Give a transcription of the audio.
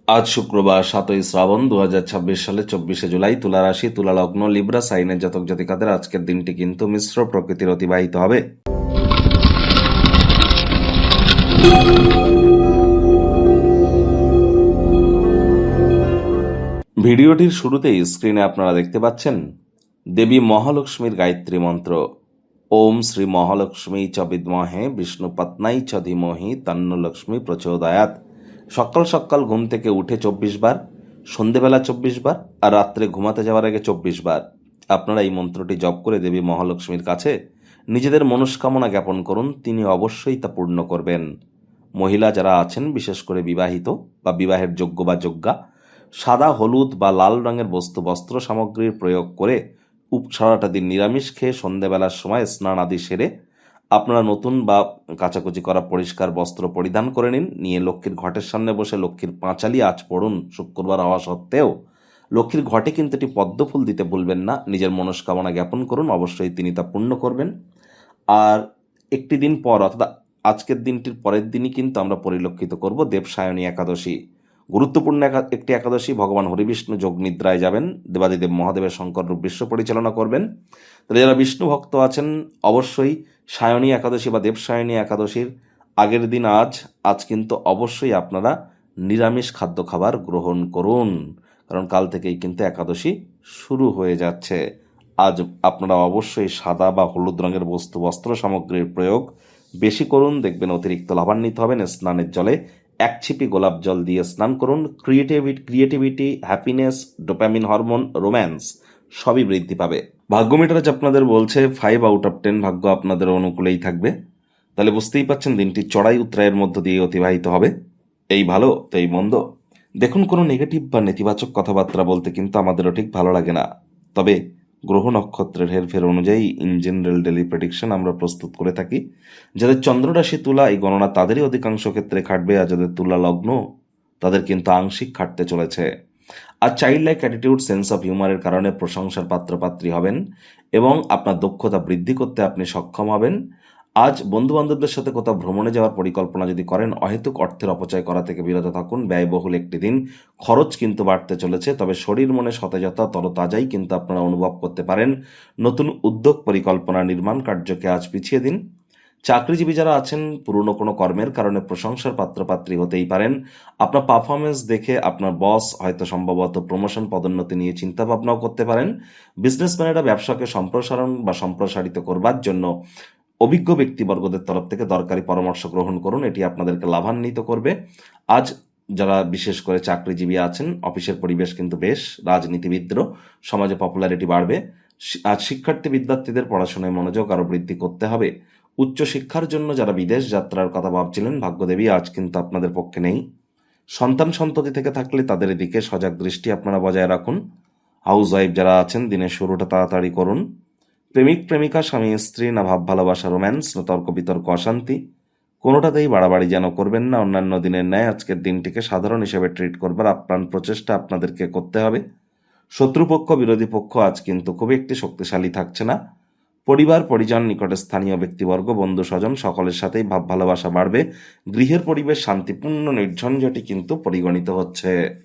আজ শুক্রবার 7ই শ্রাবণ 2026 সালে 24শে জুলাই। তুলা রাশি, তুলা লগ্ন, লিব্রা সাইনের জাতক জাতিকাদের আজকের দিনটি কিন্তু মিশ্র প্রকৃতির অতিবাহিত হবে। ভিডিওটির শুরুতেই স্ক্রিনে আপনারা দেখতে পাচ্ছেন দেবী মহালক্ষ্মীর গায়ত্রী মন্ত্র। ওম শ্রী মহালক্ষ্মী চ বিদ্মহে বিষ্ণুপত্নাই চ ধীমহি তন্নো লক্ষ্মী প্রচোদয়াৎ। সকাল সকাল ঘুম থেকে উঠে 24 বার, সন্ধেবেলা 24 বার, আর রাত্রে ঘুমাতে যাওয়ার আগে 24 বার আপনারা এই মন্ত্রটি জপ করে দেবী মহালক্ষ্মীর কাছে নিজেদের মনস্কামনা জ্ঞাপন করুন। তিনি অবশ্যই তা পূর্ণ করবেন। মহিলা যারা আছেন, বিশেষ করে বিবাহিত বা বিবাহের যোগ্য বা যোগ্যা, সাদা, হলুদ বা লাল রঙের বস্ত্র সামগ্রীর প্রয়োগ করে সারাটা দিন নিরামিষ খেয়ে সন্ধেবেলার সময় স্নান আদি সেরে আপনারা নতুন বা কাচাকুচি করা পরিষ্কার বস্ত্র পরিধান করে নিয়ে লক্ষ্মীর ঘটের সামনে বসে লক্ষ্মীর পাঁচালি আজ পড়ুন। শুক্রবার হওয়া সত্ত্বেও লক্ষ্মীর ঘটে কিন্তু একটি পদ্মফুল দিতে ভুলবেন না। নিজের মনস্কামনা জ্ঞাপন করুন, অবশ্যই তিনি তা পূর্ণ করবেন। আর একটি দিন পর, অর্থাৎ আজকের দিনটির পরের দিনই কিন্তু আমরা পরিলক্ষিত করব দেবসায়নী একাদশী। গুরুত্বপূর্ণ একটি একাদশী। ভগবান হরিবিষ্ণু যোগ নিদ্রায় যাবেন, দেবাদিদেব মহাদেবের শঙ্কর রূপ বিশ্ব পরিচালনা করবেন। তাহলে যারা বিষ্ণু ভক্ত আছেন, অবশ্যই সায়নী একাদশী বা দেবসায়নী একাদশীর আগের দিন আজ কিন্তু অবশ্যই আপনারা নিরামিষ খাদ্য খাবার গ্রহণ করুন, কারণ কাল থেকেই কিন্তু একাদশী শুরু হয়ে যাচ্ছে। আজ আপনারা অবশ্যই সাদা বা হলুদ রঙের বস্ত্র সামগ্রীর প্রয়োগ বেশি করুন, দেখবেন অতিরিক্ত লাভান্বিত হবেন। স্নানের জলে 1 ছিপি গোলাপ জল দিয়ে স্নান করুন। Creativity, happiness, dopamine hormone, romance সবই বৃদ্ধি পাবে। ভাগ্য মিটার আজ আপনাদের বলছে 5 আউট অফ 10 ভাগ্য আপনাদের অনুকূলেই থাকবে। তাহলে বুঝতেই পাচ্ছেন দিনটি চড়াই উত্তরায়ের মধ্য দিয়ে অতিবাহিত হবে। এই ভালো তো এই মন্দ। দেখুন, কোনো নেগেটিভ বা নেতিবাচক কথাবার্তা বলতে কিন্তু আমাদেরও ঠিক ভালো লাগে না, তবে গ্রহ নক্ষত্রের হেরফের অনুযায়ী ইন জেনারেল ডেলি প্রেডিকশন আমরা প্রস্তুত করে থাকি। যাদের চন্দ্ররাশি তুলা, এই গণনা তাদেরই অধিকাংশ ক্ষেত্রে খাটবে, আর যাদের তুলা লগ্ন তাদের কিন্তু আংশিক খাটতে চলেছে। আর child like attitude, sense of হিউমারের কারণে প্রশংসার পাত্রপাত্রী হবেন এবং আপনার দক্ষতা বৃদ্ধি করতে আপনি সক্ষম হবেন। আজ বন্ধু বান্ধবদের সাথে কোথাও ভ্রমণে যাওয়ার পরিকল্পনা যদি করেন, অহেতুক অর্থের অপচয় করা থেকে বিরত থাকুন। ব্যয়বহুল একটি দিন, খরচ কিন্তু বাড়তে চলেছে, তবে শরীর মনে সতেজতা তরতাজাই কিন্তু আপনারা অনুভব করতে পারেন। নতুন উদ্যোগ পরিকল্পনা নির্মাণ কার্যকে আজ পিছিয়ে দিন। চাকরিজীবী যারা আছেন, পুরনো কোনো কর্মের কারণে প্রশংসার পাত্রপাত্রী হতেই পারেন। আপনার পারফরমেন্স দেখে আপনার বস হয়তো সম্ভবত প্রমোশন পদোন্নতি নিয়ে চিন্তা ভাবনাও করতে পারেন। বিজনেসম্যানেরা ব্যবসাকে সম্প্রসারিত করবার জন্য অভিজ্ঞ ব্যক্তিবর্গদের তরফ থেকে দরকারি পরামর্শ গ্রহণ করুন, এটি আপনাদেরকে লাভান্বিত করবে। আজ যারা বিশেষ করে চাকরিজীবী আছেন, অফিসের পরিবেশ কিন্তু বেশ, রাজনীতিবিদদেরও সমাজে পপুলারিটি বাড়বে। আজ শিক্ষার্থী বিদ্যার্থীদের পড়াশোনায় মনোযোগ আরও বৃদ্ধি করতে হবে। উচ্চশিক্ষার জন্য যারা বিদেশ যাত্রার কথা ভাবছিলেন, ভাগ্যদেবী আজ কিন্তু আপনাদের পক্ষে নেই। সন্ততি থেকে থাকলে তাদের দিকে সজাগ দৃষ্টি আপনারা বজায় রাখুন। হাউস ওয়াইফ যারা আছেন, দিনের শুরুটা তাড়াতাড়ি করুন। প্রেমিক প্রেমিকা, স্বামী স্ত্রী, না ভাব ভালোবাসা রোম্যান্স, না তর্ক বিতর্ক অশান্তি, কোনোটাতেই বাড়াবাড়ি যেন করবেন না। অন্যান্য দিনের ন্যায় আজকের দিনটিকে সাধারণ হিসেবে ট্রিট করবার আপ্রাণ প্রচেষ্টা আপনাদেরকে করতে হবে। শত্রুপক্ষ, বিরোধী পক্ষ আজ কিন্তু খুব একটি শক্তিশালী থাকছে না। পরিবার পরিজন, নিকটে স্থানীয় ব্যক্তিবর্গ, বন্ধু স্বজন সকলের সাথেই ভাব ভালোবাসা বাড়বে। গৃহের পরিবেশ শান্তিপূর্ণ, নির্ঝঞ্ঝাটি কিন্তু পরিগণিত হচ্ছে।